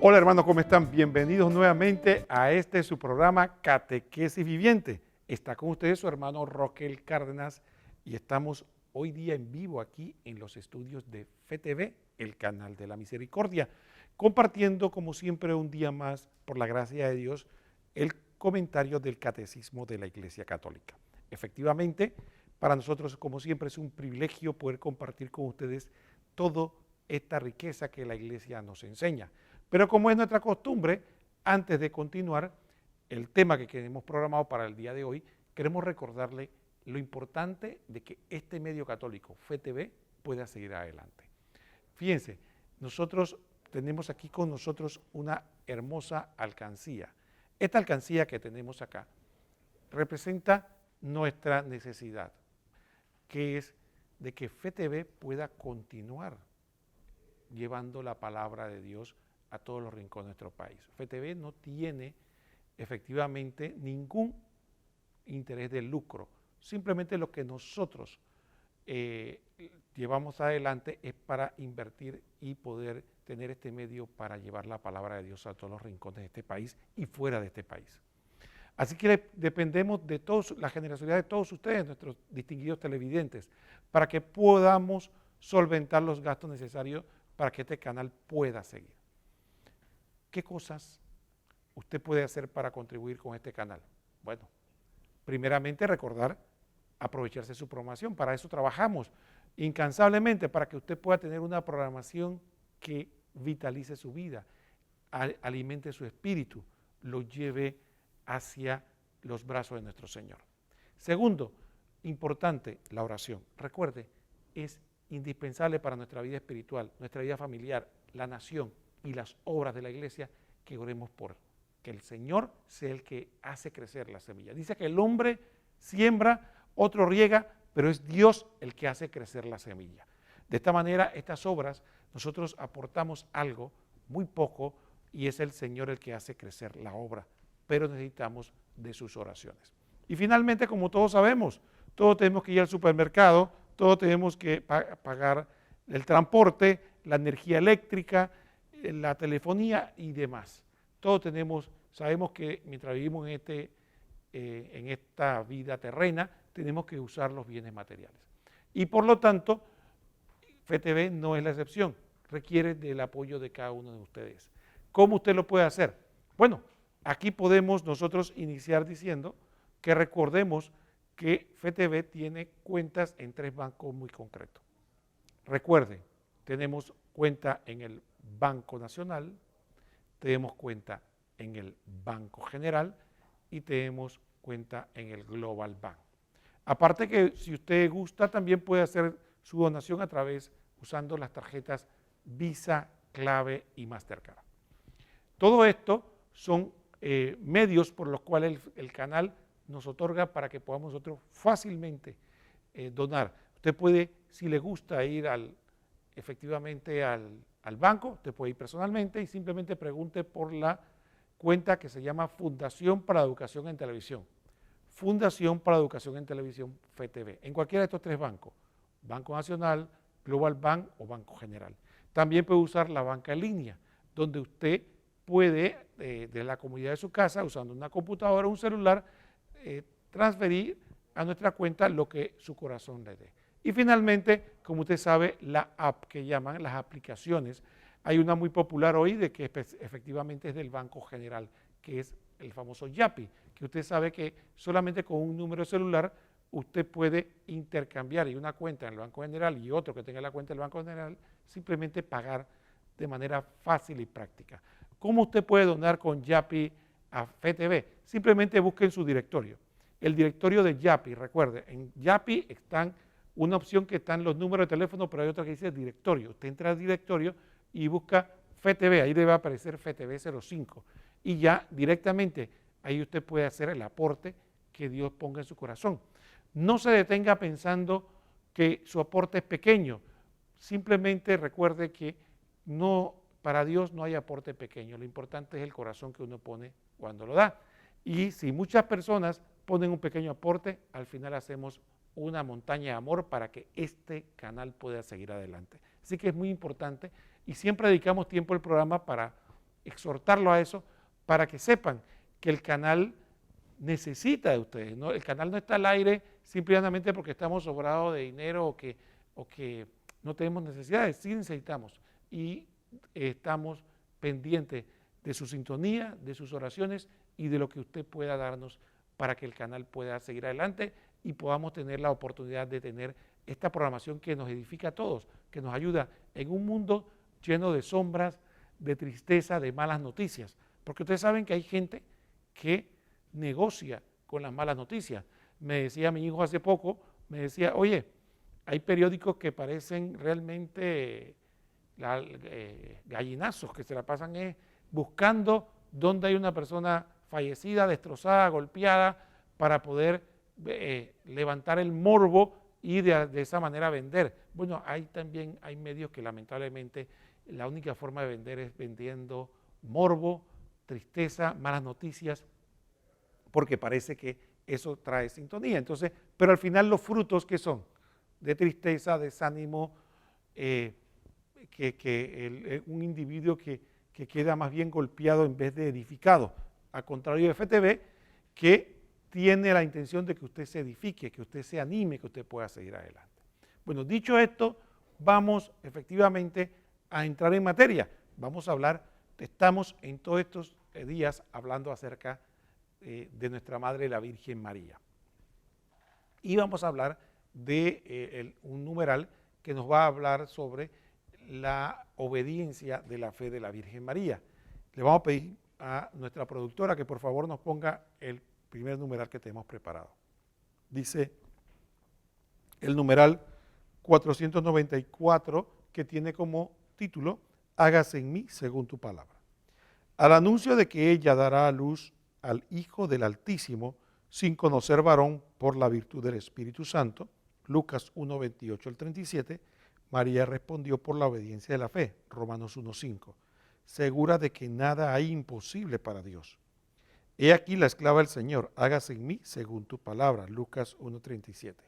Hola hermanos, ¿cómo están? Bienvenidos nuevamente a su programa Catequesis Viviente. Está con ustedes su hermano Roquel Cárdenas y estamos hoy día en vivo aquí en los estudios de FeTV, el canal de la misericordia, compartiendo como siempre un día más, por la gracia de Dios, el comentario del Catecismo de la Iglesia Católica. Efectivamente, para nosotros como siempre es un privilegio poder compartir con ustedes toda esta riqueza que la Iglesia nos enseña. Pero como es nuestra costumbre, antes de continuar el tema que tenemos programado para el día de hoy, queremos recordarle lo importante de que este medio católico, FeTV, pueda seguir adelante. Fíjense, nosotros tenemos aquí con nosotros una hermosa alcancía. Esta alcancía que tenemos acá representa nuestra necesidad, que es de que FeTV pueda continuar llevando la palabra de Dios a todos los rincones de nuestro país. FeTV no tiene efectivamente ningún interés de lucro, simplemente lo que nosotros llevamos adelante es para invertir y poder tener este medio para llevar la palabra de Dios a todos los rincones de este país y fuera de este país. Así que dependemos de todos, la generosidad de todos ustedes, nuestros distinguidos televidentes, para que podamos solventar los gastos necesarios para que este canal pueda seguir. ¿Qué cosas usted puede hacer para contribuir con este canal? Bueno, primeramente recordar aprovecharse de su programación. Para eso trabajamos incansablemente, para que usted pueda tener una programación que vitalice su vida, alimente su espíritu, lo lleve hacia los brazos de nuestro Señor. Segundo, importante, la oración. Recuerde, es indispensable para nuestra vida espiritual, nuestra vida familiar, la nación y las obras de la iglesia, que oremos por que el Señor sea el que hace crecer la semilla. Dice que el hombre siembra, otro riega, pero es Dios el que hace crecer la semilla. De esta manera, estas obras, nosotros aportamos algo, muy poco, y es el Señor el que hace crecer la obra, pero necesitamos de sus oraciones. Y finalmente, como todos sabemos, todos tenemos que ir al supermercado, todos tenemos que pagar el transporte, la energía eléctrica, la telefonía y demás. Todos sabemos que mientras vivimos en esta vida terrena, tenemos que usar los bienes materiales. Y por lo tanto, FeTV no es la excepción, requiere del apoyo de cada uno de ustedes. ¿Cómo usted lo puede hacer? Bueno, aquí podemos nosotros iniciar diciendo que recordemos que FeTV tiene cuentas en 3 bancos muy concretos. Recuerden, tenemos cuenta en el Banco Nacional, tenemos cuenta en el Banco General y tenemos cuenta en el Global Bank. Aparte que si usted gusta también puede hacer su donación a través usando las tarjetas Visa, Clave y Mastercard. Todo esto son medios por los cuales el canal nos otorga para que podamos nosotros fácilmente donar. Usted puede, si le gusta ir efectivamente al banco, usted puede ir personalmente y simplemente pregunte por la cuenta que se llama Fundación para la Educación en Televisión. Fundación para la Educación en Televisión FeTV. En cualquiera de estos 3 bancos, Banco Nacional, Global Bank o Banco General. También puede usar la banca en línea, donde usted puede, de la comodidad de su casa, usando una computadora o un celular, transferir a nuestra cuenta lo que su corazón le dé. Y finalmente, como usted sabe, la app que llaman las aplicaciones. Hay una muy popular hoy de que efectivamente es del Banco General, que es el famoso Yapi, que usted sabe que solamente con un número de celular usted puede intercambiar y una cuenta en el Banco General y otro que tenga la cuenta del Banco General, simplemente pagar de manera fácil y práctica. ¿Cómo usted puede donar con Yapi a FeTV? Simplemente busque en su directorio. El directorio de Yapi, recuerde, en Yapi están una opción que están los números de teléfono, pero hay otra que dice directorio. Usted entra al directorio y busca FeTV, ahí le va a aparecer FeTV 05 y ya directamente ahí usted puede hacer el aporte que Dios ponga en su corazón. No se detenga pensando que su aporte es pequeño, simplemente recuerde que para Dios no hay aporte pequeño, lo importante es el corazón que uno pone cuando lo da. Y si muchas personas ponen un pequeño aporte, al final hacemos una montaña de amor para que este canal pueda seguir adelante. Así que es muy importante y siempre dedicamos tiempo al programa para exhortarlo a eso para que sepan que el canal necesita de ustedes, ¿no? El canal no está al aire simplemente porque estamos sobrados de dinero o que no tenemos necesidades, sí necesitamos y estamos pendientes de su sintonía, de sus oraciones y de lo que usted pueda darnos para que el canal pueda seguir adelante y podamos tener la oportunidad de tener esta programación que nos edifica a todos, que nos ayuda en un mundo lleno de sombras, de tristeza, de malas noticias. Porque ustedes saben que hay gente que negocia con las malas noticias. Me decía mi hijo hace poco, me decía, oye, hay periódicos que parecen realmente gallinazos, que se la pasan buscando dónde hay una persona fallecida, destrozada, golpeada, para poder levantar el morbo y de esa manera vender. Bueno, también hay medios que lamentablemente la única forma de vender es vendiendo morbo, tristeza, malas noticias, porque parece que eso trae sintonía. Entonces, pero al final los frutos que son de tristeza, desánimo, un individuo que queda más bien golpeado en vez de edificado, al contrario de FTV, que tiene la intención de que usted se edifique, que usted se anime, que usted pueda seguir adelante. Bueno, dicho esto, vamos efectivamente a entrar en materia. Vamos a hablar, estamos en todos estos días hablando acerca de nuestra Madre la Virgen María. Y vamos a hablar de un numeral que nos va a hablar sobre la obediencia de la fe de la Virgen María. Le vamos a pedir a nuestra productora que por favor nos ponga el primer numeral que tenemos preparado. Dice el numeral 494, que tiene como título, hágase en mí según tu palabra. Al anuncio de que ella dará a luz al Hijo del Altísimo, sin conocer varón por la virtud del Espíritu Santo, Lucas 1, 28 al 37, María respondió por la obediencia de la fe, Romanos 1, 5, segura de que nada hay imposible para Dios. He aquí la esclava del Señor, hágase en mí según tu palabra, Lucas 1, 37.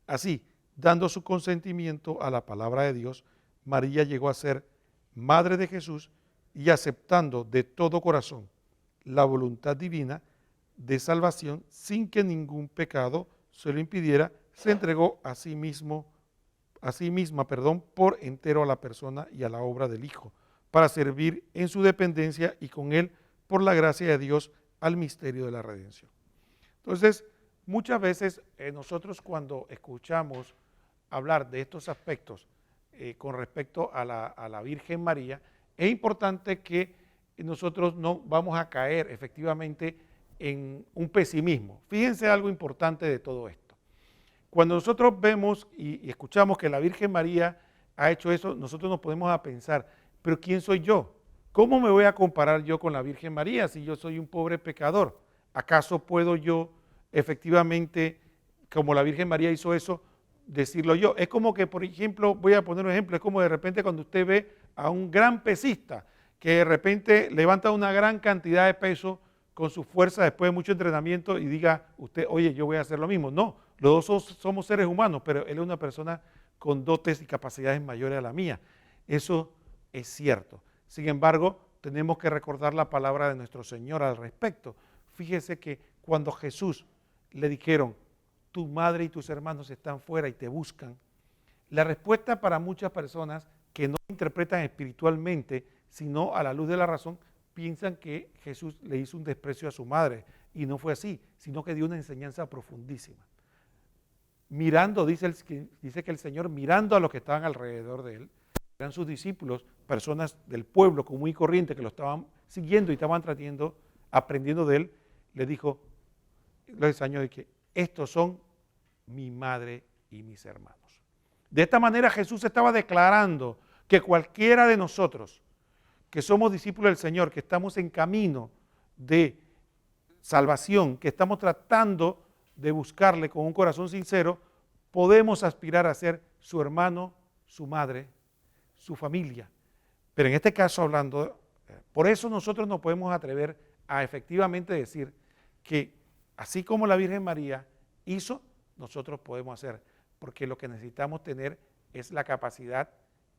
Así, dando su consentimiento a la palabra de Dios, María llegó a ser madre de Jesús y aceptando de todo corazón la voluntad divina de salvación sin que ningún pecado se lo impidiera, se entregó a sí misma, por entero a la persona y a la obra del Hijo, para servir en su dependencia y con él, por la gracia de Dios, al misterio de la redención. Entonces, muchas veces nosotros cuando escuchamos hablar de estos aspectos con respecto a la Virgen María, es importante que nosotros no vamos a caer efectivamente en un pesimismo. Fíjense algo importante de todo esto. Cuando nosotros vemos y escuchamos que la Virgen María ha hecho eso, nosotros nos podemos a pensar, pero ¿quién soy yo? ¿Cómo me voy a comparar yo con la Virgen María si yo soy un pobre pecador? ¿Acaso puedo yo efectivamente, como la Virgen María hizo eso, decirlo yo? Es como que, por ejemplo, voy a poner un ejemplo, es como de repente cuando usted ve a un gran pesista que de repente levanta una gran cantidad de peso con su fuerza después de mucho entrenamiento y diga usted, oye, yo voy a hacer lo mismo. No, los dos somos seres humanos, pero él es una persona con dotes y capacidades mayores a la mía. Eso es cierto. Sin embargo, tenemos que recordar la palabra de nuestro Señor al respecto. Fíjese que cuando Jesús le dijeron, tu madre y tus hermanos están fuera y te buscan, la respuesta para muchas personas que no interpretan espiritualmente, sino a la luz de la razón, piensan que Jesús le hizo un desprecio a su madre, y no fue así, sino que dio una enseñanza profundísima. Mirando, dice que el Señor, mirando a los que estaban alrededor de él, eran sus discípulos, personas del pueblo común y corriente que lo estaban siguiendo y estaban aprendiendo de él, le dijo, los enseñó de que estos son mi madre y mis hermanos. De esta manera Jesús estaba declarando que cualquiera de nosotros que somos discípulos del Señor, que estamos en camino de salvación, que estamos tratando de buscarle con un corazón sincero, podemos aspirar a ser su hermano, su madre, su familia. Pero en este caso hablando, por eso nosotros nos podemos atrever a efectivamente decir que así como la Virgen María hizo, nosotros podemos hacer, porque lo que necesitamos tener es la capacidad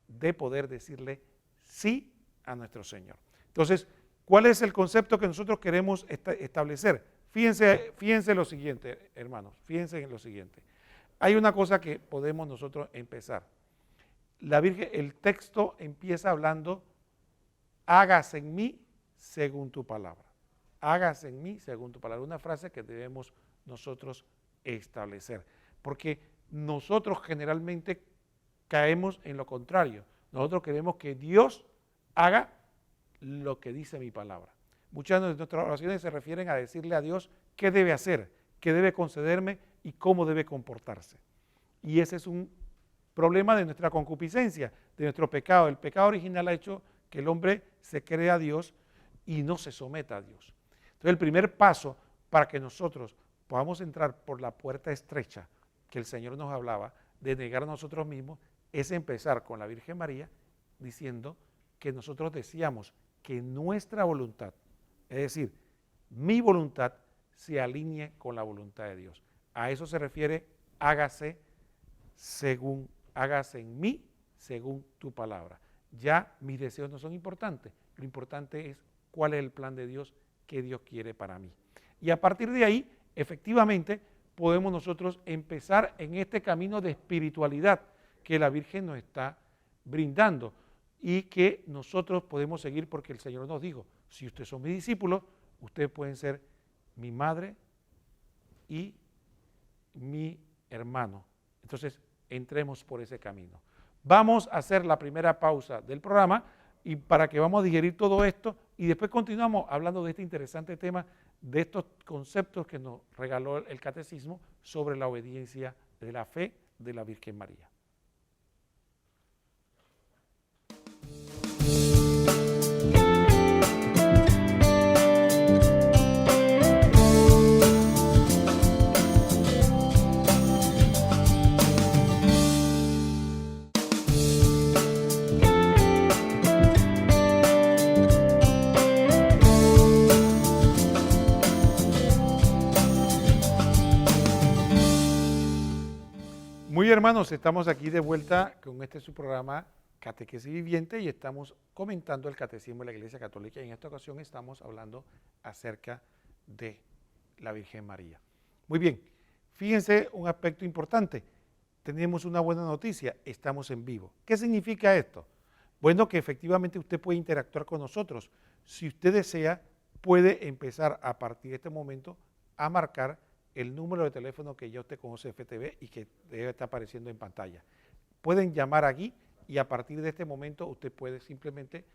de poder decirle sí a nuestro Señor. Entonces, ¿Cuál es el concepto que nosotros queremos establecer? Fíjense lo siguiente, hermanos, fíjense en lo siguiente. Hay una cosa que podemos nosotros empezar. La Virgen, el texto empieza hablando, hágase en mí según tu palabra. Hágase en mí según tu palabra. Una frase que debemos nosotros establecer. Porque nosotros generalmente caemos en lo contrario. Nosotros queremos que Dios haga lo que dice mi palabra. Muchas de nuestras oraciones se refieren a decirle a Dios qué debe hacer, qué debe concederme y cómo debe comportarse. Y ese es un problema de nuestra concupiscencia, de nuestro pecado. El pecado original ha hecho que el hombre se crea a Dios y no se someta a Dios. Entonces el primer paso para que nosotros podamos entrar por la puerta estrecha que el Señor nos hablaba, de negar a nosotros mismos, es empezar con la Virgen María diciendo que nosotros decíamos que nuestra voluntad, es decir, mi voluntad, se alinee con la voluntad de Dios. A eso se refiere, hágase en mí según tu palabra. Ya mis deseos no son importantes, lo importante es cuál es el plan de Dios que Dios quiere para mí. Y a partir de ahí, efectivamente, podemos nosotros empezar en este camino de espiritualidad que la Virgen nos está brindando y que nosotros podemos seguir porque el Señor nos dijo, si ustedes son mis discípulos, ustedes pueden ser mi madre y mi hermano. Entonces, entremos por ese camino. Vamos a hacer la primera pausa del programa y para que vamos a digerir todo esto y después continuamos hablando de este interesante tema, de estos conceptos que nos regaló el catecismo sobre la obediencia de la fe de la Virgen María. Muy hermanos, estamos aquí de vuelta con su programa Catequesis Viviente y estamos comentando el Catecismo de la Iglesia Católica y en esta ocasión estamos hablando acerca de la Virgen María. Muy bien, fíjense un aspecto importante, tenemos una buena noticia, estamos en vivo. ¿Qué significa esto? Bueno, que efectivamente usted puede interactuar con nosotros. Si usted desea, puede empezar a partir de este momento a marcar el número de teléfono que ya usted conoce de FTV y que debe estar apareciendo en pantalla. Pueden llamar aquí y a partir de este momento usted puede simplemente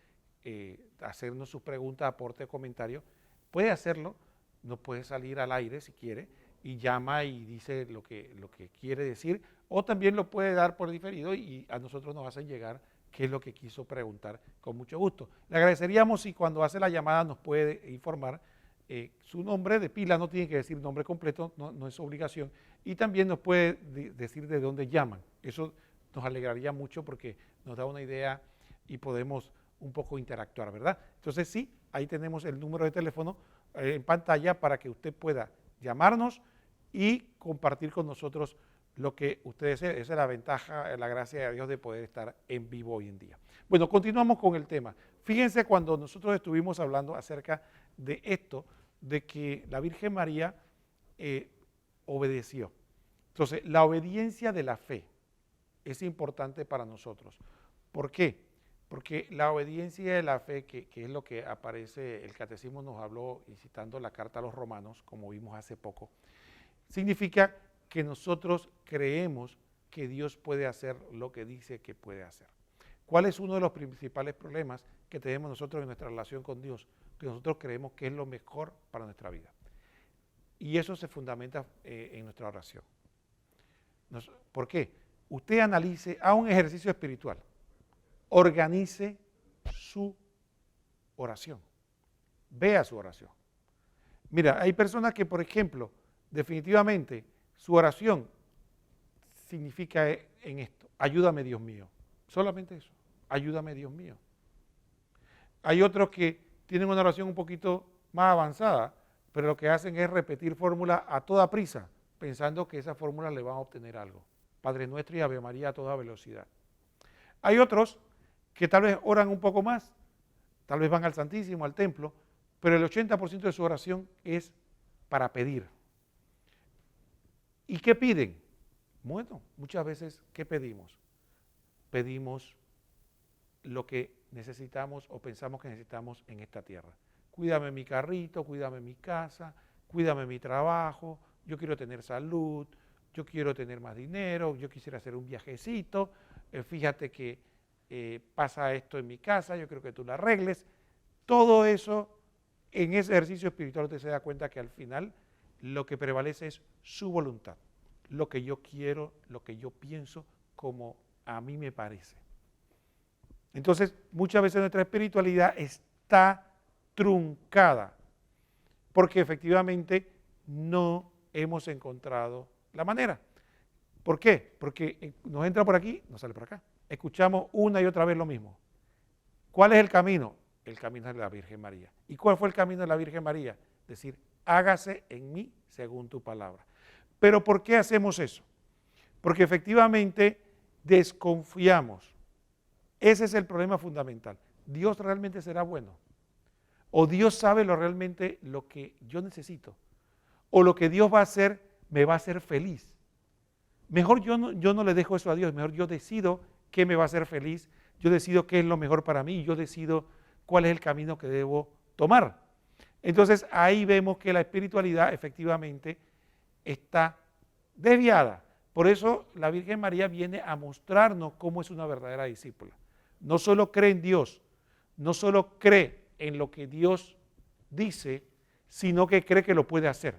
hacernos sus preguntas, aporte, comentarios. Puede hacerlo, nos puede salir al aire si quiere y llama y dice lo que quiere decir o también lo puede dar por diferido y a nosotros nos hacen llegar qué es lo que quiso preguntar con mucho gusto. Le agradeceríamos si cuando hace la llamada nos puede informar su nombre de pila, no tiene que decir nombre completo, no es obligación, y también nos puede decir de dónde llaman. Eso nos alegraría mucho porque nos da una idea y podemos un poco interactuar, ¿verdad? Entonces sí, ahí tenemos el número de teléfono en pantalla para que usted pueda llamarnos y compartir con nosotros lo que usted desee. Esa es la ventaja, la gracia de Dios de poder estar en vivo hoy en día. Bueno, continuamos con el tema. Fíjense cuando nosotros estuvimos hablando acerca de esto, de que la Virgen María obedeció. Entonces, la obediencia de la fe es importante para nosotros. ¿Por qué? Porque la obediencia de la fe, que es lo que aparece, el catecismo nos habló, y citando la carta a los romanos, como vimos hace poco, significa que nosotros creemos que Dios puede hacer lo que dice que puede hacer. ¿Cuál es uno de los principales problemas que tenemos nosotros en nuestra relación con Dios? Que nosotros creemos que es lo mejor para nuestra vida. Y eso se fundamenta en nuestra oración. ¿Por qué? Usted analice, haga un ejercicio espiritual, organice su oración, vea su oración. Mira, hay personas que, por ejemplo, definitivamente su oración significa en esto, ayúdame Dios mío, solamente eso, ayúdame Dios mío. Hay otros que tienen una oración un poquito más avanzada, pero lo que hacen es repetir fórmulas a toda prisa, pensando que esa fórmula le van a obtener algo. Padre Nuestro y Ave María a toda velocidad. Hay otros que tal vez oran un poco más, tal vez van al Santísimo, al templo, pero el 80% de su oración es para pedir. ¿Y qué piden? Bueno, muchas veces, ¿qué pedimos? Pedimos lo que necesitamos o pensamos que necesitamos en esta tierra. Cuídame mi carrito, cuídame mi casa, cuídame mi trabajo, yo quiero tener salud, yo quiero tener más dinero, yo quisiera hacer un viajecito, fíjate que pasa esto en mi casa, yo creo que tú lo arregles. Todo eso, en ese ejercicio espiritual usted se da cuenta que al final lo que prevalece es su voluntad, lo que yo quiero, lo que yo pienso, como a mí me parece. Entonces, muchas veces nuestra espiritualidad está truncada, porque efectivamente no hemos encontrado la manera. ¿Por qué? Porque nos entra por aquí, nos sale por acá. Escuchamos una y otra vez lo mismo. ¿Cuál es el camino? El camino de la Virgen María. ¿Y cuál fue el camino de la Virgen María? Decir, hágase en mí según tu palabra. ¿Pero por qué hacemos eso? Porque efectivamente desconfiamos. Ese es el problema fundamental. ¿Dios realmente será bueno? ¿O Dios sabe realmente lo que yo necesito? ¿O lo que Dios va a hacer me va a hacer feliz? Mejor yo no le dejo eso a Dios, mejor yo decido qué me va a hacer feliz, yo decido qué es lo mejor para mí, yo decido cuál es el camino que debo tomar. Entonces ahí vemos que la espiritualidad efectivamente está desviada. Por eso la Virgen María viene a mostrarnos cómo es una verdadera discípula. No solo cree en Dios, no solo cree en lo que Dios dice, sino que cree que lo puede hacer.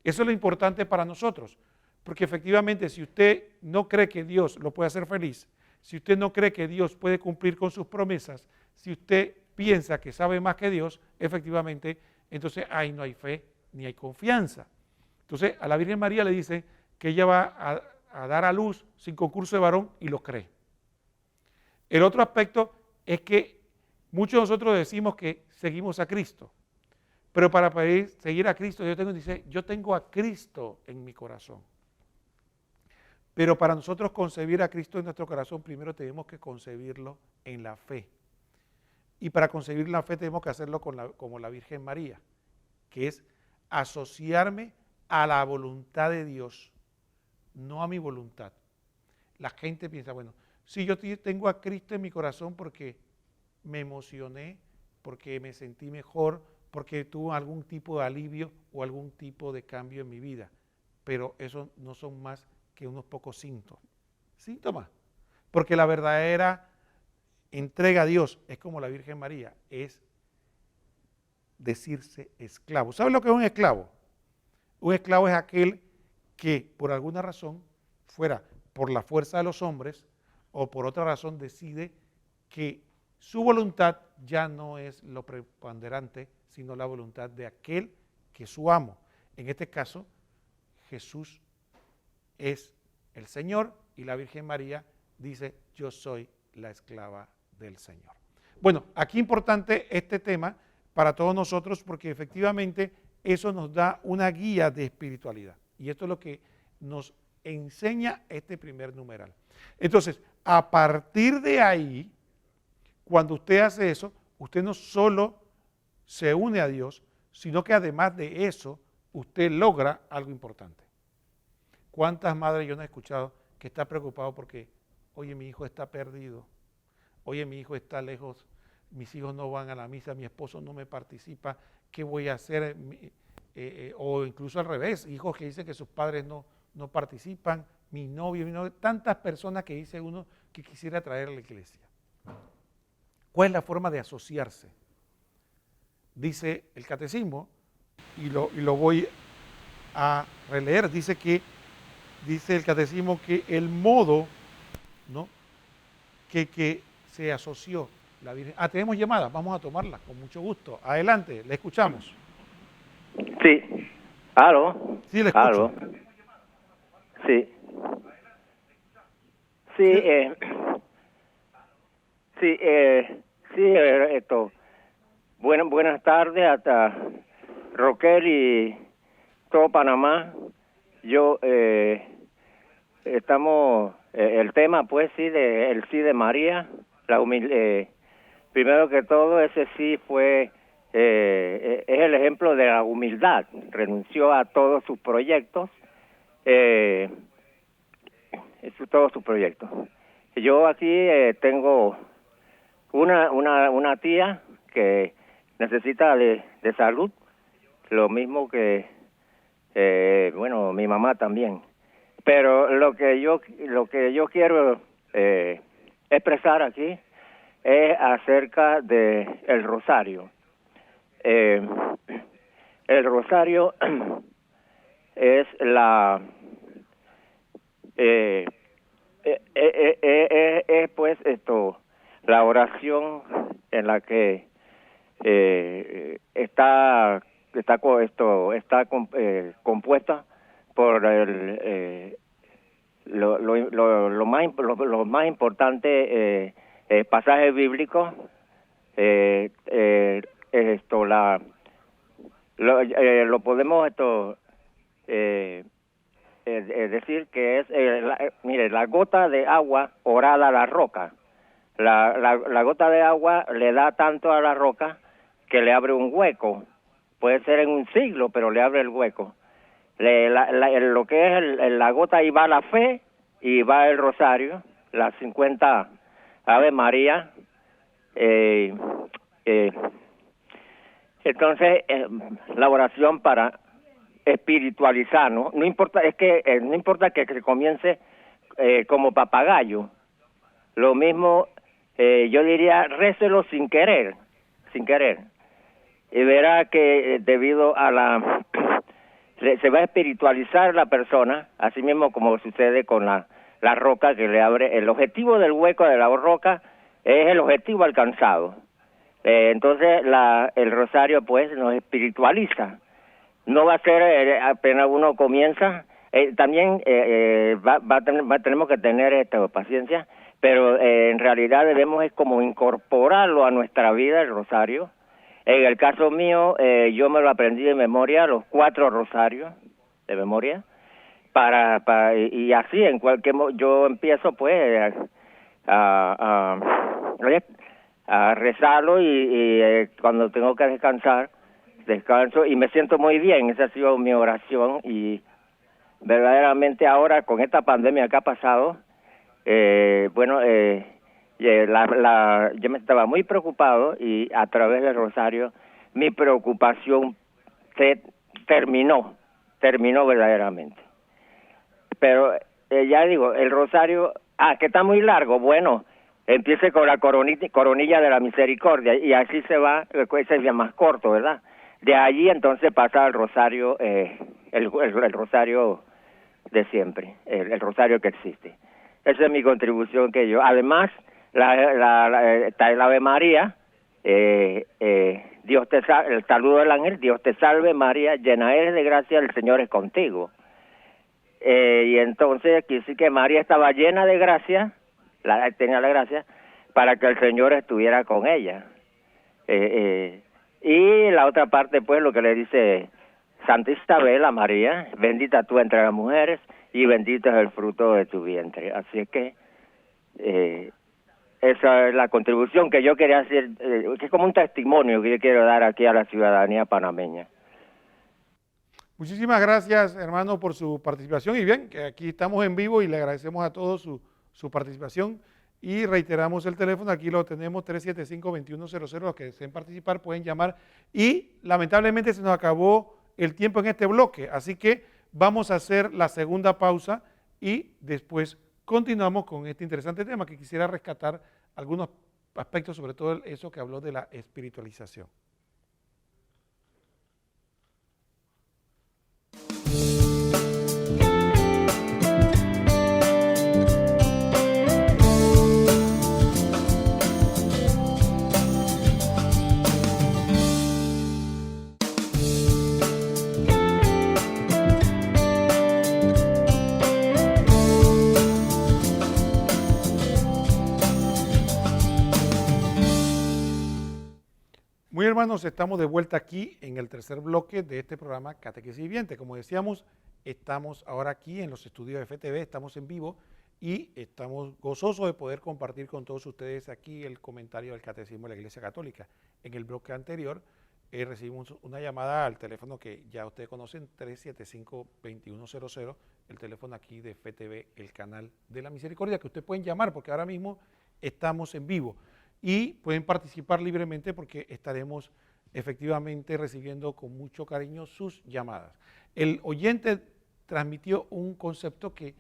Eso es lo importante para nosotros, porque efectivamente si usted no cree que Dios lo puede hacer feliz, si usted no cree que Dios puede cumplir con sus promesas, si usted piensa que sabe más que Dios, efectivamente, entonces ahí no hay fe ni hay confianza. Entonces a la Virgen María le dice que ella va a dar a luz sin concurso de varón y lo cree. El otro aspecto es que muchos de nosotros decimos que seguimos a Cristo, pero para poder seguir a Cristo yo tengo a Cristo en mi corazón. Pero para nosotros concebir a Cristo en nuestro corazón, primero tenemos que concebirlo en la fe. Y para concebir la fe tenemos que hacerlo como la Virgen María, que es asociarme a la voluntad de Dios, no a mi voluntad. La gente piensa, bueno, si yo tengo a Cristo en mi corazón porque me emocioné, porque me sentí mejor, porque tuve algún tipo de alivio o algún tipo de cambio en mi vida, pero eso no son más que unos pocos síntomas, porque la verdadera entrega a Dios es como la Virgen María, es decirse esclavo. ¿Sabe lo que es un esclavo? Un esclavo es aquel que por alguna razón, fuera por la fuerza de los hombres o por otra razón, decide que su voluntad ya no es lo preponderante, sino la voluntad de aquel que es su amo. En este caso, Jesús es el Señor y la Virgen María dice, yo soy la esclava del Señor. Bueno, aquí importante este tema para todos nosotros porque efectivamente eso nos da una guía de espiritualidad. Y esto es lo que nos enseña este primer numeral. Entonces, a partir de ahí, cuando usted hace eso, usted no solo se une a Dios, sino que además de eso, usted logra algo importante. ¿Cuántas madres yo no he escuchado que están preocupados porque, oye, mi hijo está perdido, oye, mi hijo está lejos, mis hijos no van a la misa, mi esposo no me participa, ¿qué voy a hacer? O incluso al revés, hijos que dicen que sus padres no participan, mi novio, tantas personas que dice uno que quisiera traer a la iglesia. ¿Cuál es la forma de asociarse? Dice el catecismo, y lo voy a releer, dice el catecismo que el modo, ¿no?, que se asoció la Virgen. Tenemos llamadas, vamos a tomarla con mucho gusto. Adelante, le escuchamos. Sí, ¿aló? Sí, le escucho. ¿Aló? Sí. Buenas tardes hasta Roquel y todo Panamá. Yo estamos el tema pues sí de María, primero que todo, ese sí fue, es el ejemplo de la humildad. Renunció a todos sus proyectos, todos sus proyectos. Yo aquí tengo una tía que necesita de salud, lo mismo que, bueno, mi mamá también. Pero lo que yo quiero expresar aquí es acerca de el rosario. El rosario es pues la oración en la que está compuesta por lo más importante pasajes bíblicos, lo podemos decir que es mire, la gota de agua orada a la roca. La gota de agua le da tanto a la roca que le abre un hueco. Puede ser en un siglo, pero le abre el hueco. Lo que es la gota, y va la fe, y va el rosario, las 50 Ave María. Entonces, la oración para espiritualizar, ¿no? No importa, no importa que se comience como papagayo. Lo mismo, yo diría, récelo sin querer. Y verá que debido a se va a espiritualizar la persona, así mismo como sucede con la roca que le abre. El objetivo del hueco de la roca es el objetivo alcanzado. Entonces el rosario pues nos espiritualiza. No va a ser apenas uno comienza. También tenemos que tener paciencia, pero en realidad debemos es como incorporarlo a nuestra vida, el rosario. En el caso mío, yo me lo aprendí de memoria, los 4 rosarios de memoria, y así en yo empiezo pues a rezarlo, y cuando tengo que descanso y me siento muy bien. Esa ha sido mi oración, y verdaderamente ahora con esta pandemia que ha pasado, yo me estaba muy preocupado, y a través del rosario mi preocupación terminó verdaderamente. Pero ya digo, el rosario, que está muy largo, bueno, empiece con la coronilla de la misericordia, y así se va, ese es más corto, ¿verdad? De allí entonces pasa al rosario, el rosario de siempre, el rosario que existe. Esa es mi contribución que yo. Además, está el Ave María, Dios te salve, el saludo del ángel, Dios te salve María, llena eres de gracia, el Señor es contigo. Y entonces aquí sí que María estaba llena de gracia, tenía la gracia para que el Señor estuviera con ella. Y la otra parte, pues, lo que le dice Santa Isabel a María: bendita tú entre las mujeres y bendito es el fruto de tu vientre. Así es que esa es la contribución que yo quería hacer, que es como un testimonio que yo quiero dar aquí a la ciudadanía panameña. Muchísimas gracias, hermano, por su participación. Y bien, que aquí estamos en vivo y le agradecemos a todos su participación. Y reiteramos el teléfono, aquí lo tenemos, 375-2100. Los que deseen participar pueden llamar. Y lamentablemente se nos acabó el tiempo en este bloque, así que vamos a hacer la segunda pausa y después continuamos con este interesante tema, que quisiera rescatar algunos aspectos, sobre todo eso que habló de la espiritualización. Muy hermanos, estamos de vuelta aquí en el tercer bloque de este programa Catequesis Viviente. Como decíamos, estamos ahora aquí en los estudios de FTV, estamos en vivo y estamos gozosos de poder compartir con todos ustedes aquí el comentario del Catecismo de la Iglesia Católica. En el bloque anterior recibimos una llamada al teléfono que ya ustedes conocen, 375-2100, el teléfono aquí de FTV, el canal de la misericordia, que ustedes pueden llamar porque ahora mismo estamos en vivo y pueden participar libremente porque estaremos efectivamente recibiendo con mucho cariño sus llamadas. El oyente transmitió un concepto que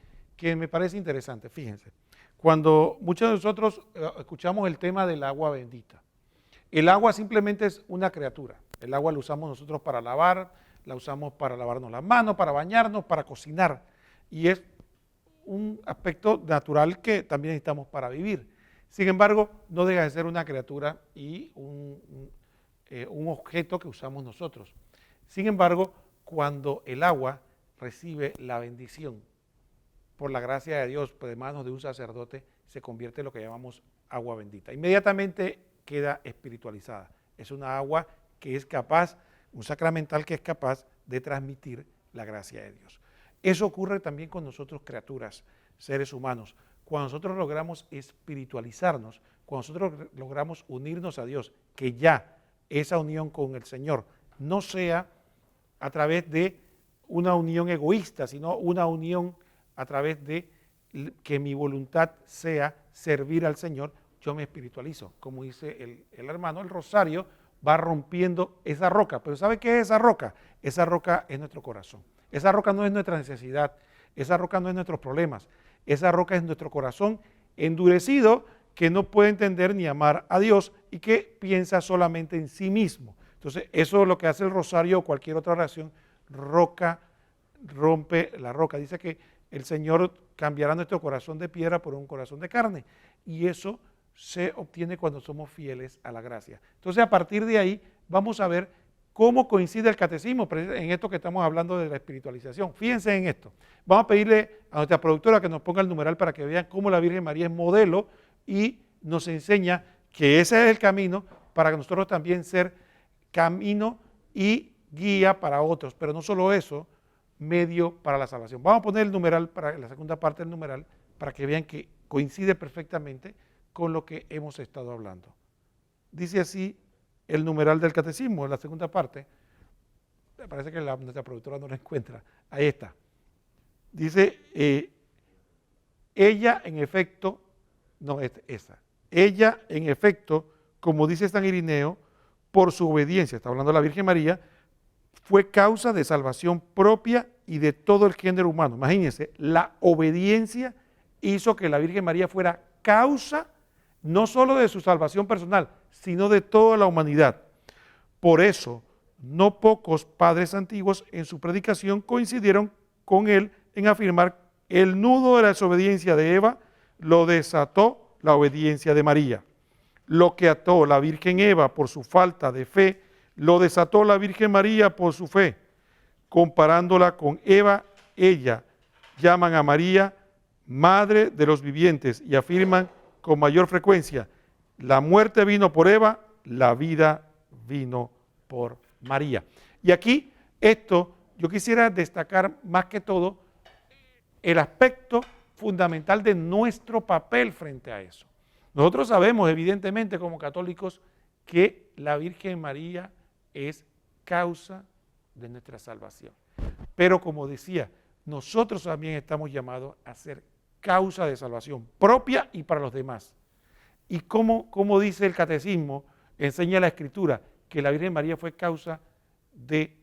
me parece interesante. Fíjense, cuando muchos de nosotros escuchamos el tema del agua bendita, el agua simplemente es una criatura. El agua la usamos nosotros para lavar, la usamos para lavarnos las manos, para bañarnos, para cocinar. Y es un aspecto natural que también necesitamos para vivir. Sin embargo, no deja de ser una criatura y un objeto que usamos nosotros. Sin embargo, cuando el agua recibe la bendición por la gracia de Dios, de manos de un sacerdote, se convierte en lo que llamamos agua bendita. Inmediatamente queda espiritualizada. Es una agua que es capaz, un sacramental que es capaz de transmitir la gracia de Dios. Eso ocurre también con nosotros criaturas, seres humanos. Cuando nosotros logramos espiritualizarnos, cuando nosotros logramos unirnos a Dios, que ya esa unión con el Señor no sea a través de una unión egoísta, sino una unión a través de que mi voluntad sea servir al Señor, yo me espiritualizo. Como dice el hermano, el rosario va rompiendo esa roca. Pero ¿sabe qué es esa roca? Esa roca es nuestro corazón. Esa roca no es nuestra necesidad, esa roca no es nuestros problemas, esa roca es nuestro corazón endurecido que no puede entender ni amar a Dios y que piensa solamente en sí mismo. Entonces, eso es lo que hace el rosario o cualquier otra oración, rompe la roca. Dice que el Señor cambiará nuestro corazón de piedra por un corazón de carne y eso se obtiene cuando somos fieles a la gracia. Entonces, a partir de ahí vamos a ver cómo coincide el catecismo en esto que estamos hablando de la espiritualización. Fíjense en esto. Vamos a pedirle a nuestra productora que nos ponga el numeral para que vean cómo la Virgen María es modelo y nos enseña que ese es el camino para que nosotros también ser camino y guía para otros. Pero no solo eso, medio para la salvación. Vamos a poner el numeral, para la segunda parte del numeral, para que vean que coincide perfectamente con lo que hemos estado hablando. Dice así el numeral del catecismo, en la segunda parte. Me parece que nuestra productora no lo encuentra. Ahí está. Dice, ella en efecto, no es esa, ella en efecto, como dice San Irineo, por su obediencia, está hablando de la Virgen María, fue causa de salvación propia y de todo el género humano. Imagínense, la obediencia hizo que la Virgen María fuera causa no solo de su salvación personal, sino de toda la humanidad. Por eso, no pocos padres antiguos en su predicación coincidieron con él en afirmar el nudo de la desobediencia de Eva lo desató la obediencia de María. Lo que ató la Virgen Eva por su falta de fe, lo desató la Virgen María por su fe. Comparándola con Eva, ella llaman a María madre de los vivientes y afirman con mayor frecuencia, la muerte vino por Eva, la vida vino por María. Y aquí yo quisiera destacar más que todo el aspecto fundamental de nuestro papel frente a eso. Nosotros sabemos evidentemente como católicos que la Virgen María es causa de nuestra salvación. Pero como decía, nosotros también estamos llamados a ser causa de salvación propia y para los demás. Y como dice el catecismo, enseña la Escritura, que la Virgen María fue causa de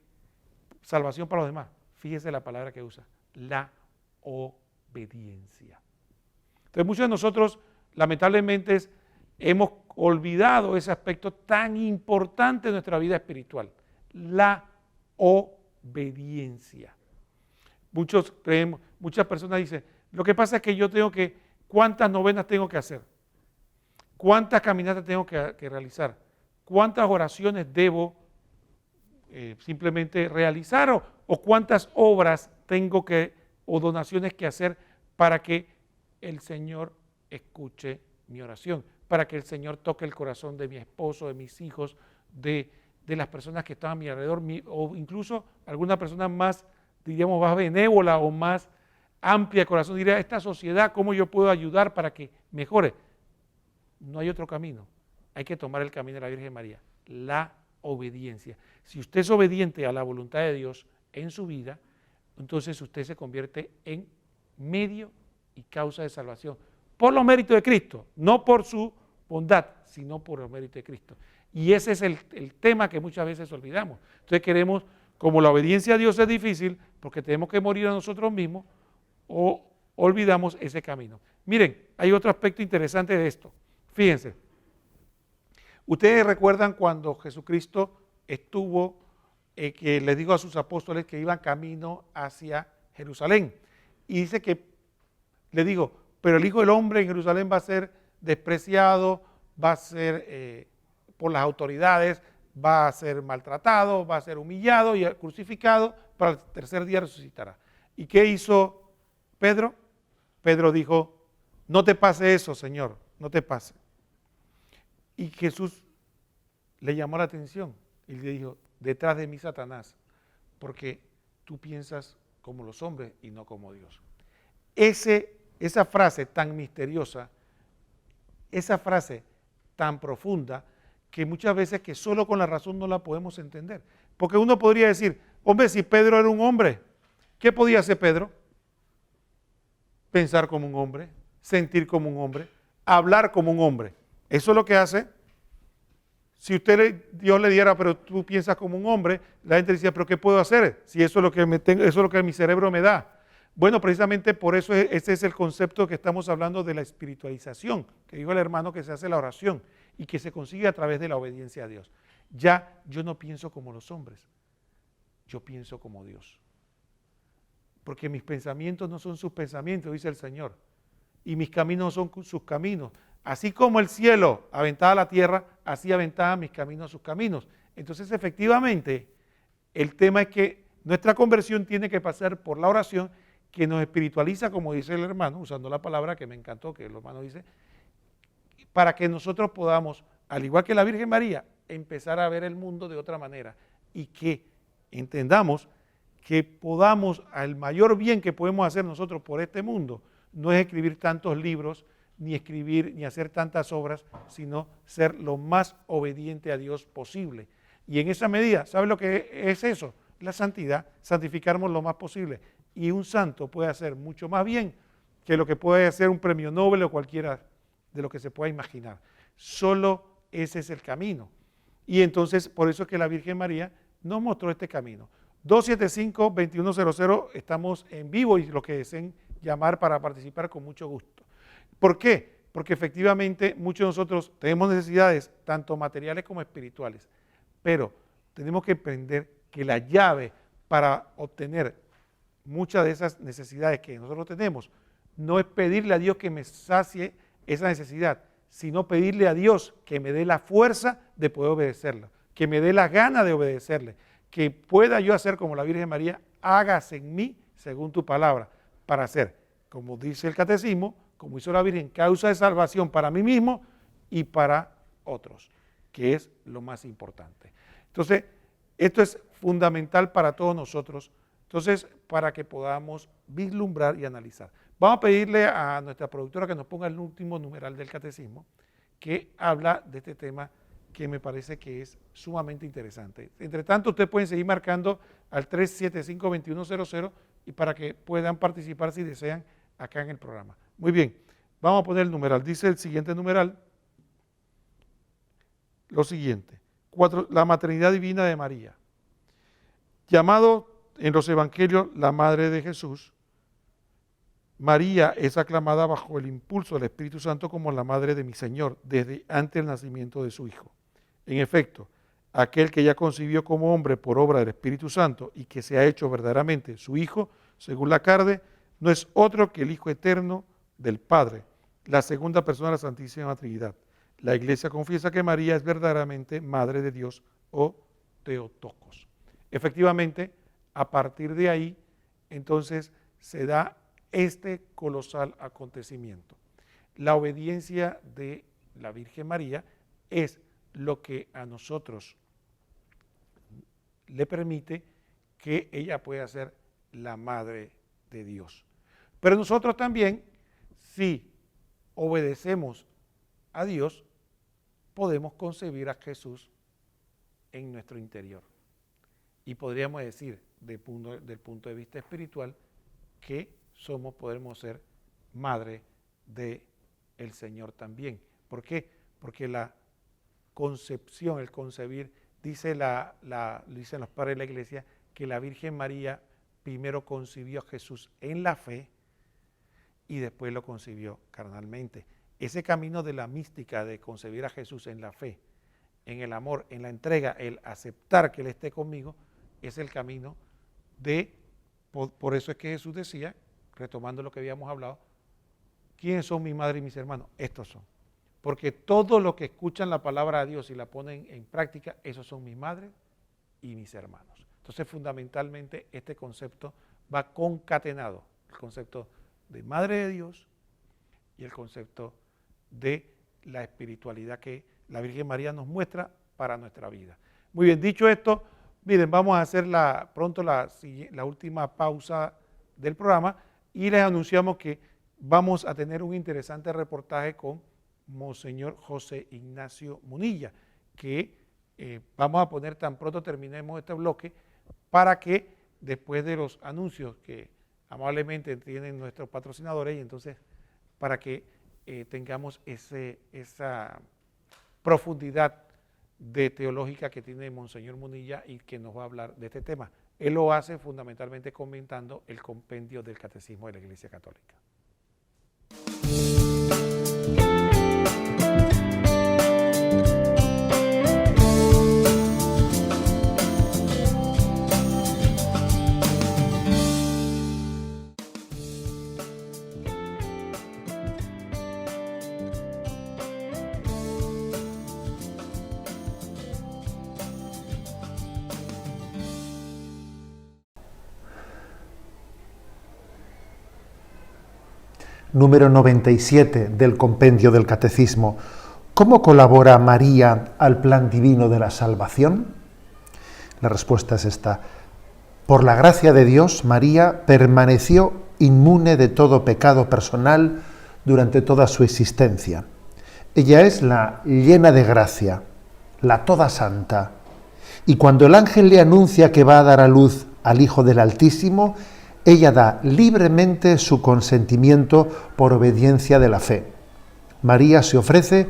salvación para los demás. Fíjese la palabra que usa, la obediencia. Entonces muchos de nosotros lamentablemente hemos olvidado ese aspecto tan importante de nuestra vida espiritual, la obediencia. Muchas personas dicen, lo que pasa es que yo ¿cuántas novenas tengo que hacer? ¿Cuántas caminatas tengo que realizar? ¿Cuántas oraciones debo simplemente realizar? ¿O cuántas obras o donaciones que hacer para que el Señor escuche mi oración? Para que el Señor toque el corazón de mi esposo, de mis hijos, de las personas que están a mi alrededor, o incluso alguna persona más, diríamos, más benévola o más amplia de corazón, dirá, esta sociedad, ¿cómo yo puedo ayudar para que mejore? No hay otro camino. Hay que tomar el camino de la Virgen María, la obediencia. Si usted es obediente a la voluntad de Dios en su vida, entonces usted se convierte en medio y causa de salvación, por los méritos de Cristo, no por su bondad, sino por los méritos de Cristo. Y ese es el tema que muchas veces olvidamos. Entonces queremos, como la obediencia a Dios es difícil, porque tenemos que morir a nosotros mismos, o olvidamos ese camino. Miren, hay otro aspecto interesante de esto. Fíjense, ustedes recuerdan cuando Jesucristo estuvo, que les dijo a sus apóstoles que iban camino hacia Jerusalén. Y dice que, le digo, pero el Hijo del Hombre en Jerusalén va a ser despreciado, va a ser por las autoridades, va a ser maltratado, va a ser humillado y crucificado, para el tercer día resucitará. ¿Y qué hizo Pedro? Pedro dijo, no te pase eso, Señor, no te pase. Y Jesús le llamó la atención y le dijo, detrás de mí, Satanás, porque tú piensas como los hombres y no como Dios. Esa frase tan misteriosa, esa frase tan profunda, que muchas veces que solo con la razón no la podemos entender. Porque uno podría decir, hombre, si Pedro era un hombre, ¿qué podía hacer Pedro? Pensar como un hombre, sentir como un hombre, hablar como un hombre. Eso es lo que hace. Si Dios le diera, pero tú piensas como un hombre, la gente decía, pero ¿qué puedo hacer? Si eso es lo que eso es lo que mi cerebro me da. Bueno, precisamente por eso ese es el concepto que estamos hablando de la espiritualización, que dijo el hermano que se hace la oración y que se consigue a través de la obediencia a Dios. Ya yo no pienso como los hombres, yo pienso como Dios. Porque mis pensamientos no son sus pensamientos, dice el Señor, y mis caminos no son sus caminos. Así como el cielo aventaba la tierra, así aventaba mis caminos sus caminos. Entonces, efectivamente, el tema es que nuestra conversión tiene que pasar por la oración, que nos espiritualiza, como dice el hermano, usando la palabra que me encantó, que el hermano dice, para que nosotros podamos, al igual que la Virgen María, empezar a ver el mundo de otra manera y que entendamos que podamos, al mayor bien que podemos hacer nosotros por este mundo, no es escribir tantos libros, ni escribir, ni hacer tantas obras, sino ser lo más obediente a Dios posible. Y en esa medida, ¿sabe lo que es eso? La santidad, santificarnos lo más posible. Y un santo puede hacer mucho más bien que lo que puede hacer un premio Nobel o cualquiera de lo que se pueda imaginar. Solo ese es el camino. Y entonces, por eso es que la Virgen María nos mostró este camino. 275-2100, estamos en vivo y los que deseen llamar para participar con mucho gusto. ¿Por qué? Porque efectivamente muchos de nosotros tenemos necesidades tanto materiales como espirituales, pero tenemos que aprender que la llave para obtener muchas de esas necesidades que nosotros tenemos no es pedirle a Dios que me sacie esa necesidad, sino pedirle a Dios que me dé la fuerza de poder obedecerla, que me dé la gana de obedecerle, que pueda yo hacer como la Virgen María, hágase en mí según tu palabra, para hacer, como dice el catecismo, como hizo la Virgen, causa de salvación para mí mismo y para otros, que es lo más importante. Entonces, esto es fundamental para todos nosotros, entonces, para que podamos vislumbrar y analizar. Vamos a pedirle a nuestra productora que nos ponga el último numeral del catecismo, que habla de este tema que me parece que es sumamente interesante. Entre tanto, ustedes pueden seguir marcando al 375-2100 y para que puedan participar si desean acá en el programa. Muy bien, vamos a poner el numeral. Dice el siguiente numeral, lo siguiente, la maternidad divina de María. Llamado en los evangelios la madre de Jesús, María es aclamada bajo el impulso del Espíritu Santo como la madre de mi Señor desde antes del nacimiento de su Hijo. En efecto, aquel que ella concibió como hombre por obra del Espíritu Santo y que se ha hecho verdaderamente su Hijo, según la carne, no es otro que el Hijo eterno del Padre, la segunda persona de la Santísima Trinidad. La Iglesia confiesa que María es verdaderamente Madre de Dios o Theotokos. Efectivamente, a partir de ahí, entonces, se da este colosal acontecimiento. La obediencia de la Virgen María es lo que a nosotros le permite que ella pueda ser la Madre de Dios. Pero nosotros también, si obedecemos a Dios, podemos concebir a Jesús en nuestro interior. Y podríamos decir, del punto de vista espiritual, que podemos ser madre del Señor también. ¿Por qué? Porque la concepción, el concebir, dicen los padres de la Iglesia, que la Virgen María primero concibió a Jesús en la fe y después lo concibió carnalmente. Ese camino de la mística de concebir a Jesús en la fe, en el amor, en la entrega, el aceptar que Él esté conmigo, es el camino por eso es que Jesús decía, retomando lo que habíamos hablado, ¿quiénes son mi madre y mis hermanos? Estos son. Porque todos los que escuchan la palabra de Dios y la ponen en práctica, esos son mis madres y mis hermanos. Entonces, fundamentalmente, este concepto va concatenado, el concepto de madre de Dios y el concepto de la espiritualidad que la Virgen María nos muestra para nuestra vida. Muy bien, dicho esto, miren, vamos a hacer pronto la última pausa del programa y les anunciamos que vamos a tener un interesante reportaje con Monseñor José Ignacio Munilla, que vamos a poner tan pronto terminemos este bloque para que después de los anuncios que amablemente tienen nuestros patrocinadores, y entonces para que tengamos esa profundidad teológica que tiene Monseñor Munilla y que nos va a hablar de este tema. Él lo hace fundamentalmente comentando el compendio del Catecismo de la Iglesia Católica. Número 97 del compendio del Catecismo. ¿Cómo colabora María al plan divino de la salvación? La respuesta es esta. Por la gracia de Dios, María permaneció inmune de todo pecado personal durante toda su existencia. Ella es la llena de gracia, la toda santa. Y cuando el ángel le anuncia que va a dar a luz al Hijo del Altísimo, ella da libremente su consentimiento por obediencia de la fe. María se ofrece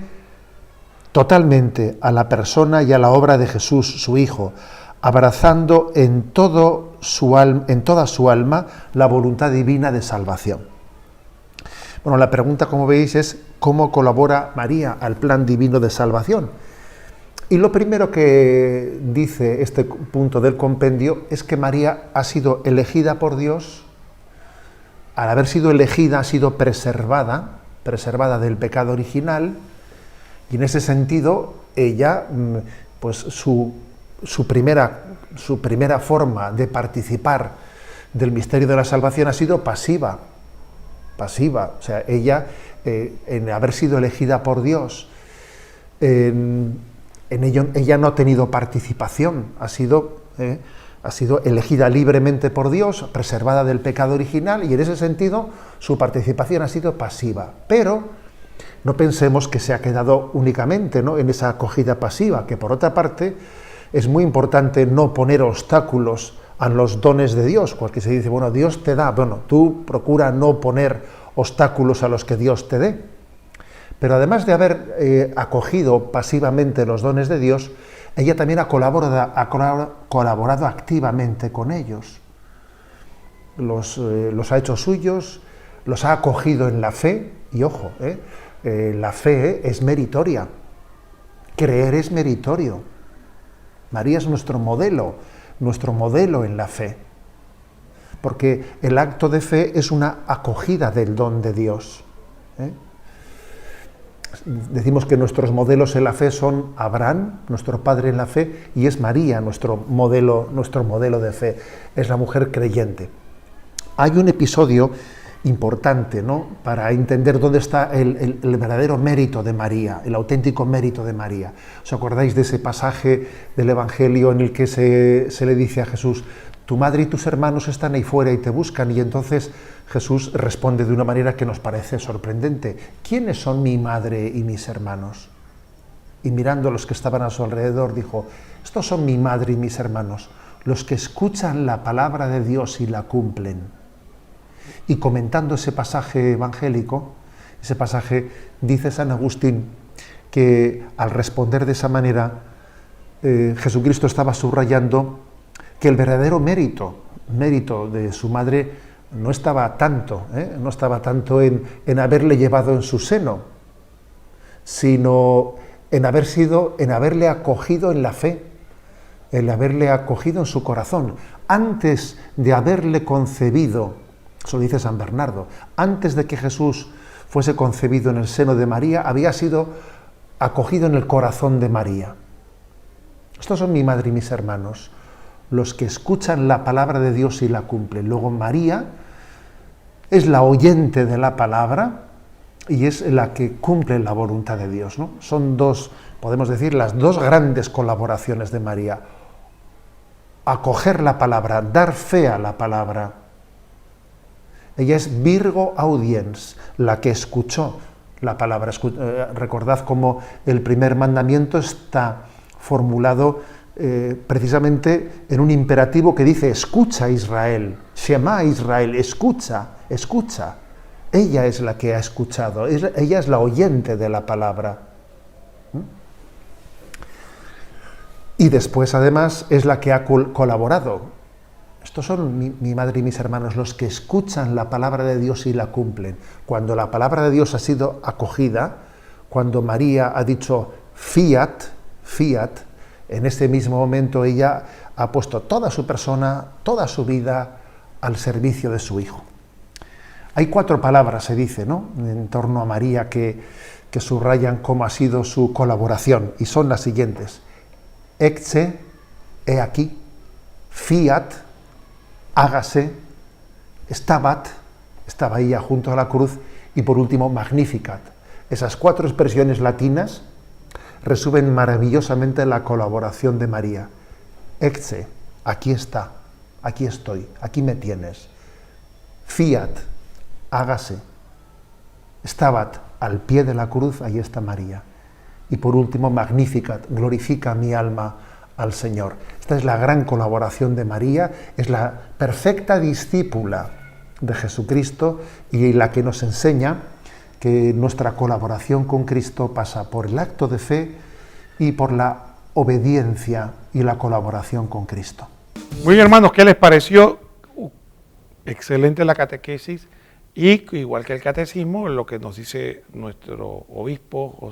totalmente a la persona y a la obra de Jesús, su Hijo, abrazando en toda su alma la voluntad divina de salvación. Bueno, la pregunta, como veis, es ¿cómo colabora María al plan divino de salvación? Y lo primero que dice este punto del compendio es que María ha sido elegida por Dios. Al haber sido elegida, ha sido preservada del pecado original, y en ese sentido ella, pues su primera forma de participar del misterio de la salvación ha sido pasiva. O sea, ella, en haber sido elegida por Dios, en ello ella no ha tenido participación, ha sido elegida libremente por Dios, preservada del pecado original, y en ese sentido su participación ha sido pasiva. Pero no pensemos que se ha quedado únicamente, ¿no?, en esa acogida pasiva, que por otra parte es muy importante no poner obstáculos a los dones de Dios, porque se dice, bueno, Dios te da, bueno, tú procura no poner obstáculos a los que Dios te dé. Pero además de haber acogido pasivamente los dones de Dios, ella también ha colaborado activamente con ellos. Los ha hecho suyos, los ha acogido en la fe, y ojo, la fe es meritoria, creer es meritorio. María es nuestro modelo en la fe, porque el acto de fe es una acogida del don de Dios. Decimos que nuestros modelos en la fe son Abraham, nuestro padre en la fe, y es María, nuestro modelo de fe, es la mujer creyente. Hay un episodio importante, ¿no?, para entender dónde está el verdadero mérito de María, el auténtico mérito de María. ¿Os acordáis de ese pasaje del Evangelio en el que se le dice a Jesús, tu madre y tus hermanos están ahí fuera y te buscan. Y entonces Jesús responde de una manera que nos parece sorprendente. ¿Quiénes son mi madre y mis hermanos? Y mirando a los que estaban a su alrededor, dijo, estos son mi madre y mis hermanos, los que escuchan la palabra de Dios y la cumplen. Y comentando ese pasaje evangélico, ese pasaje, dice San Agustín, que al responder de esa manera, Jesucristo estaba subrayando que el verdadero mérito de su madre no estaba tanto en haberle llevado en su seno, sino en haberle acogido en la fe, en haberle acogido en su corazón, antes de haberle concebido, eso dice San Bernardo, antes de que Jesús fuese concebido en el seno de María, había sido acogido en el corazón de María. Estos son mi madre y mis hermanos, los que escuchan la palabra de Dios y la cumplen. Luego María es la oyente de la palabra y es la que cumple la voluntad de Dios, ¿no? Son dos, podemos decir, las dos grandes colaboraciones de María. Acoger la palabra, dar fe a la palabra. Ella es Virgo Audiens, la que escuchó la palabra. Recordad cómo el primer mandamiento está formulado precisamente en un imperativo que dice, escucha Israel, Shema Israel, escucha, escucha. Ella es la que ha escuchado, ella es la oyente de la palabra. Y después, además, es la que ha colaborado. Estos son mi madre y mis hermanos, los que escuchan la palabra de Dios y la cumplen. Cuando la palabra de Dios ha sido acogida, cuando María ha dicho fiat, fiat, en este mismo momento ella ha puesto toda su persona, toda su vida al servicio de su Hijo. Hay 4 palabras, se dice, ¿no?, en torno a María que subrayan cómo ha sido su colaboración, y son las siguientes. Ecce, he aquí, fiat, hágase, stabat, estaba ella junto a la cruz, y por último, magnificat. Esas 4 expresiones latinas resumen maravillosamente la colaboración de María. Ecce, aquí está, aquí estoy, aquí me tienes. Fiat, hágase. Stabat, al pie de la cruz, ahí está María. Y por último, magnificat, glorifica mi alma al Señor. Esta es la gran colaboración de María, es la perfecta discípula de Jesucristo y la que nos enseña que nuestra colaboración con Cristo pasa por el acto de fe y por la obediencia y la colaboración con Cristo. Muy bien, hermanos, ¿qué les pareció? Excelente la catequesis y, igual que el catecismo, lo que nos dice nuestro obispo,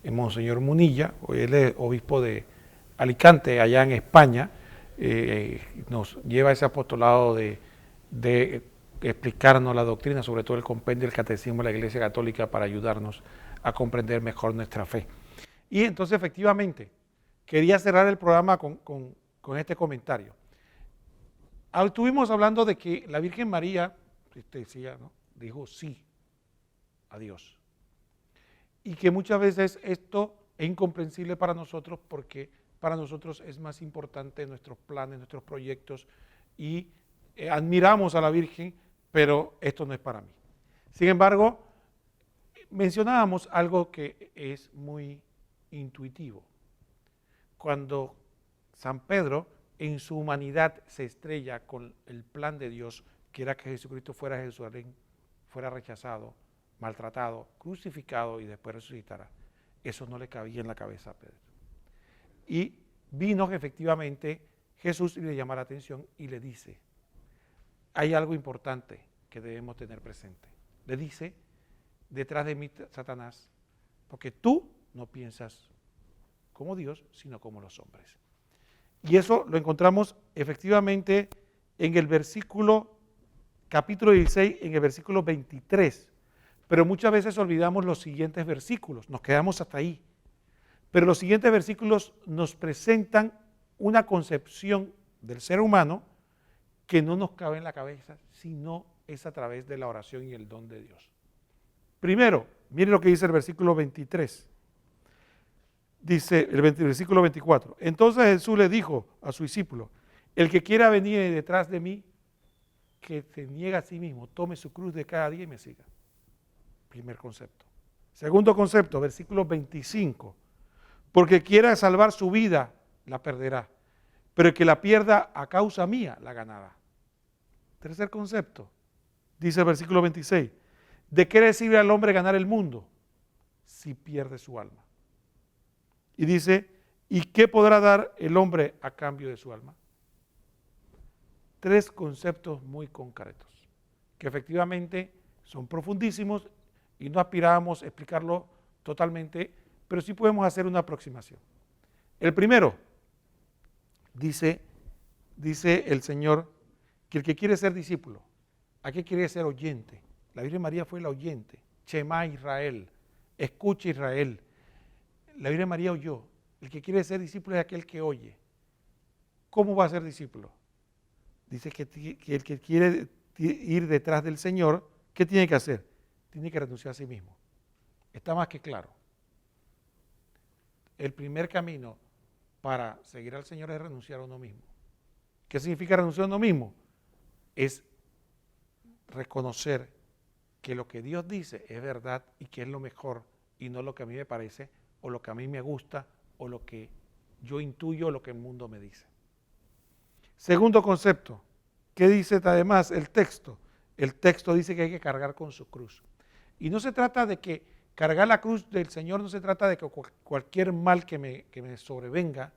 Monseñor Munilla, él es obispo de Alicante, allá en España, nos lleva ese apostolado de explicarnos la doctrina, sobre todo el compendio del catecismo de la Iglesia Católica, para ayudarnos a comprender mejor nuestra fe. Y entonces, efectivamente, quería cerrar el programa con este comentario. Estuvimos hablando de que la Virgen María, usted decía, ¿no?, dijo sí a Dios. Y que muchas veces esto es incomprensible para nosotros, porque para nosotros es más importante nuestros planes, nuestros proyectos, y admiramos a la Virgen, pero esto no es para mí. Sin embargo, mencionábamos algo que es muy intuitivo. Cuando San Pedro, en su humanidad, se estrella con el plan de Dios, que era que Jesucristo fuera a Jerusalén, fuera rechazado, maltratado, crucificado y después resucitara, eso no le cabía en la cabeza a Pedro. Y vino efectivamente Jesús y le llama la atención y le dice, hay algo importante que debemos tener presente. Le dice, detrás de mí, Satanás, porque tú no piensas como Dios, sino como los hombres. Y eso lo encontramos efectivamente en el versículo, capítulo 16, en el versículo 23. Pero muchas veces olvidamos los siguientes versículos, nos quedamos hasta ahí. Pero los siguientes versículos nos presentan una concepción del ser humano que no nos cabe en la cabeza, sino es a través de la oración y el don de Dios. Primero, miren lo que dice el versículo 23. Dice el versículo 24. Entonces Jesús le dijo a su discípulo, El que quiera venir detrás de mí, que se niegue a sí mismo, tome su cruz de cada día y me siga. Primer concepto. Segundo concepto, versículo 25. Porque quiera salvar su vida, la perderá. Pero el que la pierda a causa mía, la ganará. Tercer concepto, dice el versículo 26. ¿De qué le sirve al hombre ganar el mundo si pierde su alma? Y dice, ¿y qué podrá dar el hombre a cambio de su alma? Tres conceptos muy concretos, que efectivamente son profundísimos y no aspirábamos a explicarlo totalmente, pero sí podemos hacer una aproximación. El primero, dice el Señor, que el que quiere ser discípulo, ¿a qué quiere ser oyente? La Virgen María fue la oyente. Shema Israel, escucha Israel. La Virgen María oyó. El que quiere ser discípulo es aquel que oye. ¿Cómo va a ser discípulo? Dice que el que quiere ir detrás del Señor, ¿qué tiene que hacer? Tiene que renunciar a sí mismo. Está más que claro. El primer camino para seguir al Señor es renunciar a uno mismo. ¿Qué significa renunciar a uno mismo? Es reconocer que lo que Dios dice es verdad y que es lo mejor y no lo que a mí me parece o lo que a mí me gusta o lo que yo intuyo o lo que el mundo me dice. Segundo concepto, ¿qué dice además el texto? El texto dice que hay que cargar con su cruz. Y no se trata de que cargar la cruz del Señor, no se trata de que cualquier mal que me sobrevenga,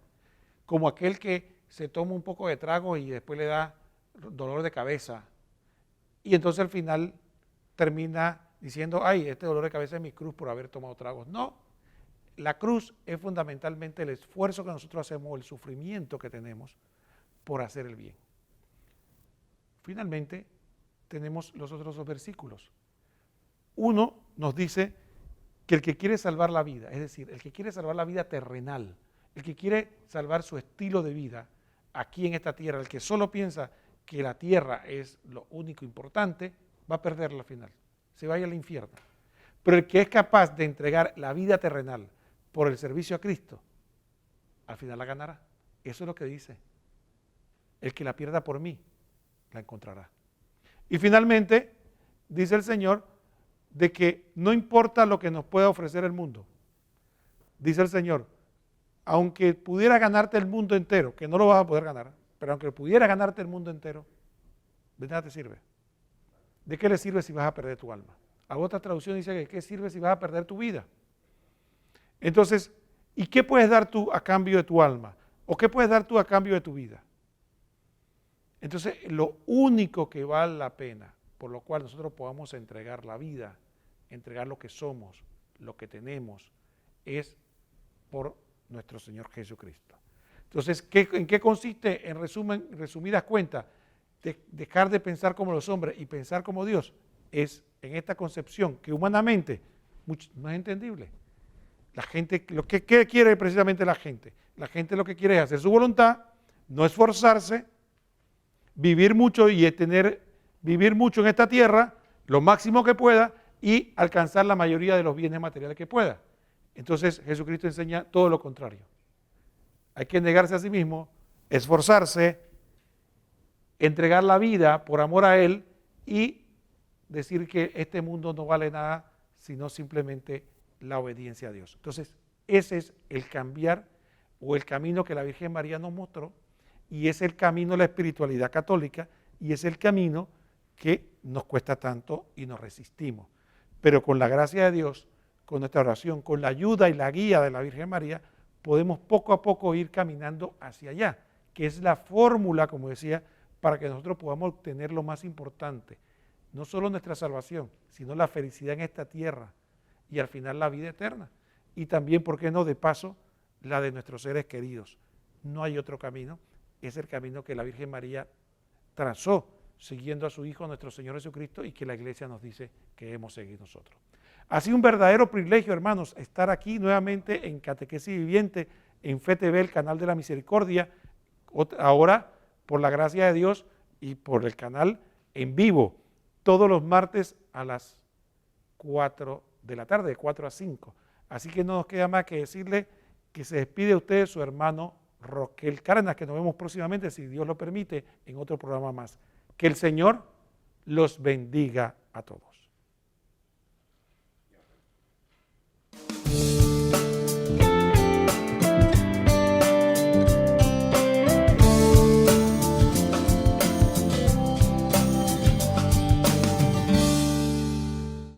como aquel que se toma un poco de trago y después le da dolor de cabeza. Y entonces al final termina diciendo, ay, este dolor de cabeza es mi cruz por haber tomado tragos. No, la cruz es fundamentalmente el esfuerzo que nosotros hacemos, el sufrimiento que tenemos por hacer el bien. Finalmente, tenemos los otros dos versículos. Uno nos dice que el que quiere salvar la vida, es decir, el que quiere salvar la vida terrenal, el que quiere salvar su estilo de vida aquí en esta tierra, el que solo piensa que la tierra es lo único importante, va a perderla al final, se va a ir al infierno. Pero el que es capaz de entregar la vida terrenal por el servicio a Cristo, al final la ganará. Eso es lo que dice. El que la pierda por mí, la encontrará. Y finalmente, dice el Señor, de que no importa lo que nos pueda ofrecer el mundo. Dice el Señor, aunque pudiera ganarte el mundo entero, que no lo vas a poder ganar, pero aunque pudiera ganarte el mundo entero, ¿de nada te sirve? ¿De qué le sirve si vas a perder tu alma? A otra traducción dice que ¿qué sirve si vas a perder tu vida? Entonces, ¿y qué puedes dar tú a cambio de tu alma? ¿O qué puedes dar tú a cambio de tu vida? Entonces, lo único que vale la pena, por lo cual nosotros podamos entregar la vida, entregar lo que somos, lo que tenemos, es por nuestro Señor Jesucristo. Entonces, ¿en qué consiste, en resumidas cuentas, dejar de pensar como los hombres y pensar como Dios? Es en esta concepción que humanamente no es entendible. La gente, ¿qué quiere precisamente la gente? La gente lo que quiere es hacer su voluntad, no esforzarse, vivir mucho vivir mucho en esta tierra, lo máximo que pueda y alcanzar la mayoría de los bienes materiales que pueda. Entonces Jesucristo enseña todo lo contrario. Hay que negarse a sí mismo, esforzarse, entregar la vida por amor a Él y decir que este mundo no vale nada, sino simplemente la obediencia a Dios. Entonces, ese es el cambiar o el camino que la Virgen María nos mostró y es el camino de la espiritualidad católica y es el camino que nos cuesta tanto y nos resistimos. Pero con la gracia de Dios, con nuestra oración, con la ayuda y la guía de la Virgen María, podemos poco a poco ir caminando hacia allá, que es la fórmula, como decía, para que nosotros podamos obtener lo más importante, no solo nuestra salvación, sino la felicidad en esta tierra y al final la vida eterna. Y también, ¿por qué no?, de paso, la de nuestros seres queridos. No hay otro camino, es el camino que la Virgen María trazó, siguiendo a su Hijo, nuestro Señor Jesucristo, y que la Iglesia nos dice que debemos seguir nosotros. Ha sido un verdadero privilegio, hermanos, estar aquí nuevamente en Catequesis Viviente, en Fe TV, el canal de la Misericordia, ahora, por la gracia de Dios y por el canal en vivo, todos los martes a las 4 de la tarde, de 4 a 5. Así que no nos queda más que decirle que se despide de ustedes su hermano Roquel Cárdenas, que nos vemos próximamente, si Dios lo permite, en otro programa más. Que el Señor los bendiga a todos.